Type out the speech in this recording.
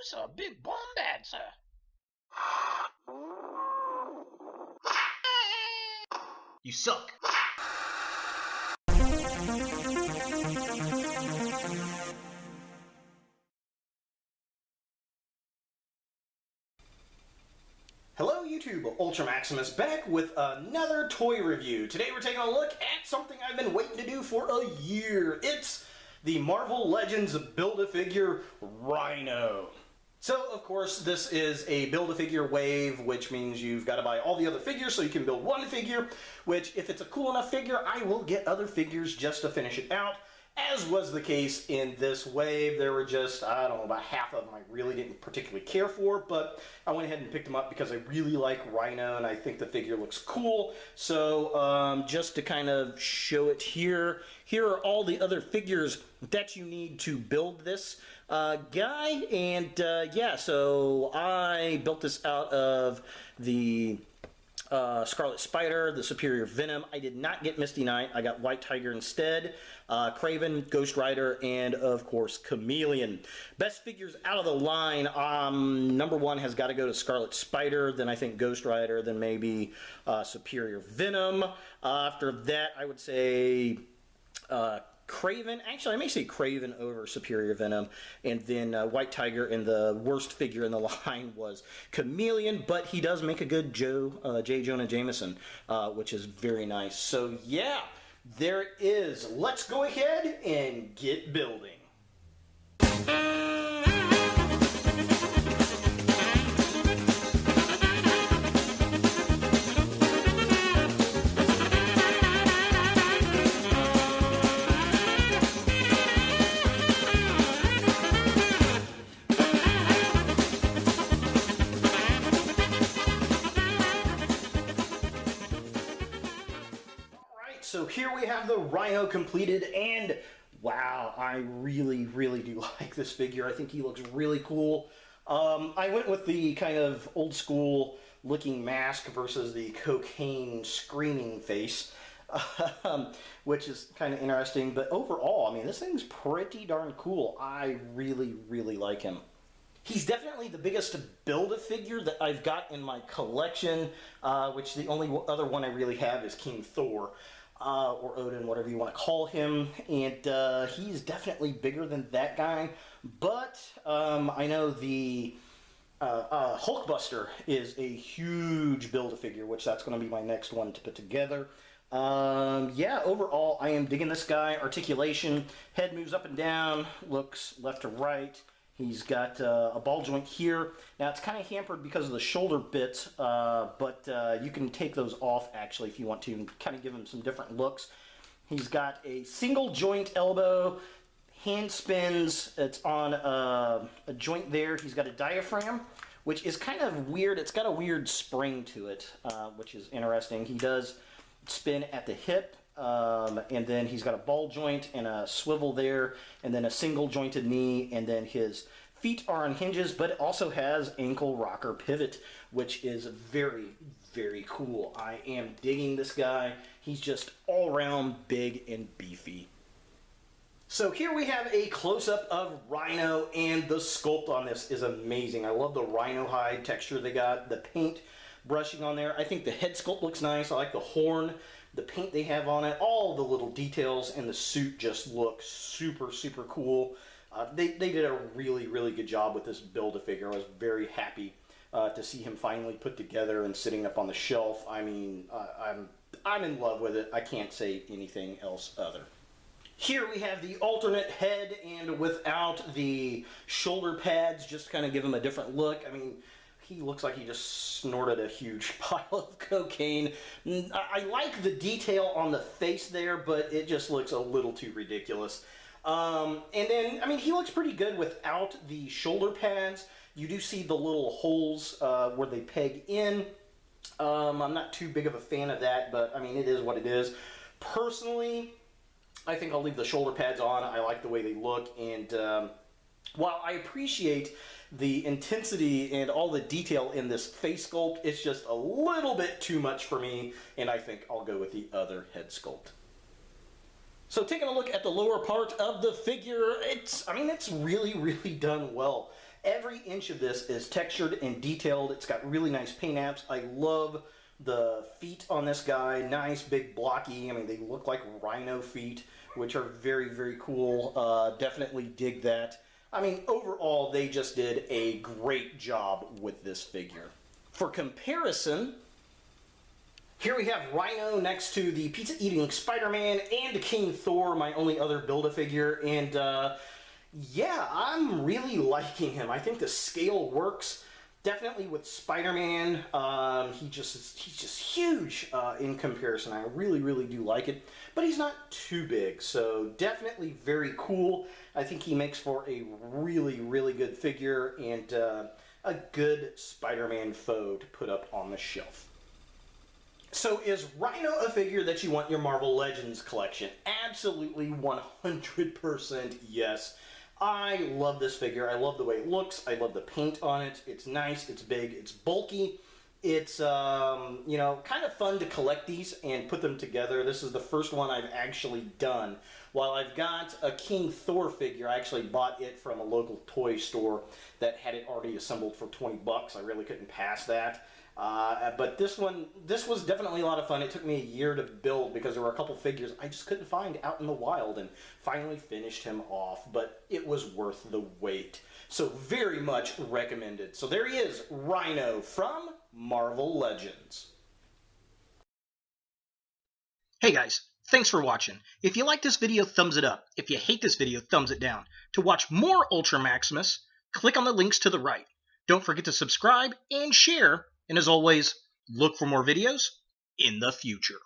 You's a big wombat, sir. You suck. Hello YouTube, Ultra Maximus back with another toy review. Today we're taking a look at something I've been waiting to do for a year. It's the Marvel Legends Build-A-Figure Rhino. So, of course, this is a Build-A-Figure wave, which means you've got to buy all the other figures so you can build one figure, which, if it's a cool enough figure, I will get other figures just to finish it out. As was the case in this wave, there were just, I don't know, about half of them I really didn't particularly care for, but I went ahead and picked them up because I really like Rhino and I think the figure looks cool. So just to kind of show it here, here are all the other figures that you need to build this guy. And yeah, so I built this out of the Scarlet Spider, the Superior Venom. I did not get Misty Knight. I got White Tiger instead. Kraven, Ghost Rider, and of course Chameleon. Best figures out of the line. Number one has got to go to Scarlet Spider. Then I think Ghost Rider. Then maybe Superior Venom. After that, I would say Kraven. Actually, I may say Kraven over Superior Venom, and then White Tiger, and the worst figure in the line was Chameleon, but he does make a good J. Jonah Jameson, which is very nice. So yeah, there it is. Let's go ahead and get building. So here we have the Rhino completed, and wow, I really do like this figure. I think he looks really cool. I went with the kind of old school looking mask versus the cocaine screaming face, which is kind of interesting. But overall, I mean, this thing's pretty darn cool. I really like him. He's definitely the biggest Build-A-Figure that I've got in my collection, which the only other one I really have is King Thor. Or Odin, whatever you want to call him, and he's definitely bigger than that guy, but I know the Hulkbuster is a huge Build-A-Figure, which that's going to be my next one to put together. Yeah, overall, I am digging this guy. Articulation, head moves up and down, looks left to right. He's got a ball joint here. Now, it's kind of hampered because of the shoulder bits, but you can take those off, actually, if you want to, and kind of give him some different looks. He's got a single joint elbow, hand spins. It's on a joint there. He's got a diaphragm, which is kind of weird. It's got a weird spring to it, which is interesting. He does spin at the hip. And then he's got a ball joint and a swivel there, and then a single jointed knee, and then his feet are on hinges, but it also has ankle rocker pivot, which is very cool. I am digging this guy. He's just all around big and beefy. So here we have a close-up of Rhino, and the sculpt on this is amazing. I love the rhino hide texture they got, the paint brushing on there. I think the head sculpt looks nice. I like the horn. The paint they have on it, all the little details, and the suit just look super cool. They did a really good job with this Build-A-Figure. I was very happy to see him finally put together and sitting up on the shelf. I mean, I'm in love with it. I can't say anything else other. Here we have the alternate head, and without the shoulder pads, just kind of give him a different look. I mean, he looks like he just snorted a huge pile of cocaine. I like the detail on the face there, but it just looks a little too ridiculous. And then, I mean, he looks pretty good without the shoulder pads. You do see the little holes where they peg in. I'm not too big of a fan of that, but I mean, it is what it is. Personally, I think I'll leave the shoulder pads on. I like the way they look, and while I appreciate the intensity and all the detail in this face sculpt, it's just a little bit too much for me, and I think I'll go with the other head sculpt. So taking a look at the lower part of the figure, it's really done well. Every inch of this is textured and detailed. It's got really nice paint apps. I love the feet on this guy. Nice, big, blocky. I mean, they look like Rhino feet, which are very, very cool. Definitely dig that. I mean, overall, they just did a great job with this figure. For comparison, here we have Rhino next to the pizza-eating Spider-Man and King Thor, my only other Build-A-Figure, and yeah, I'm really liking him. I think the scale works. Definitely with Spider-Man, he's just huge in comparison. I really, really do like it, but he's not too big, so definitely very cool. I think he makes for a really, really good figure and a good Spider-Man foe to put up on the shelf. So is Rhino a figure that you want in your Marvel Legends collection? Absolutely 100% yes. I love this figure. I love the way it looks. I love the paint on it. It's nice, it's big, it's bulky. It's, you know, kind of fun to collect these and put them together. This is the first one I've actually done. While I've got a King Thor figure, I actually bought it from a local toy store that had it already assembled for 20 bucks. I really couldn't pass that. But this was definitely a lot of fun. It took me a year to build because there were a couple figures I just couldn't find out in the wild, and finally finished him off, but it was worth the wait. So very much recommended. So there he is, Rhino from Marvel Legends. Hey guys, thanks for watching. If you like this video, thumbs it up. If you hate this video, thumbs it down. To watch more Ultra Maximus, click on the links to the right. Don't forget to subscribe and share. And as always, look for more videos in the future.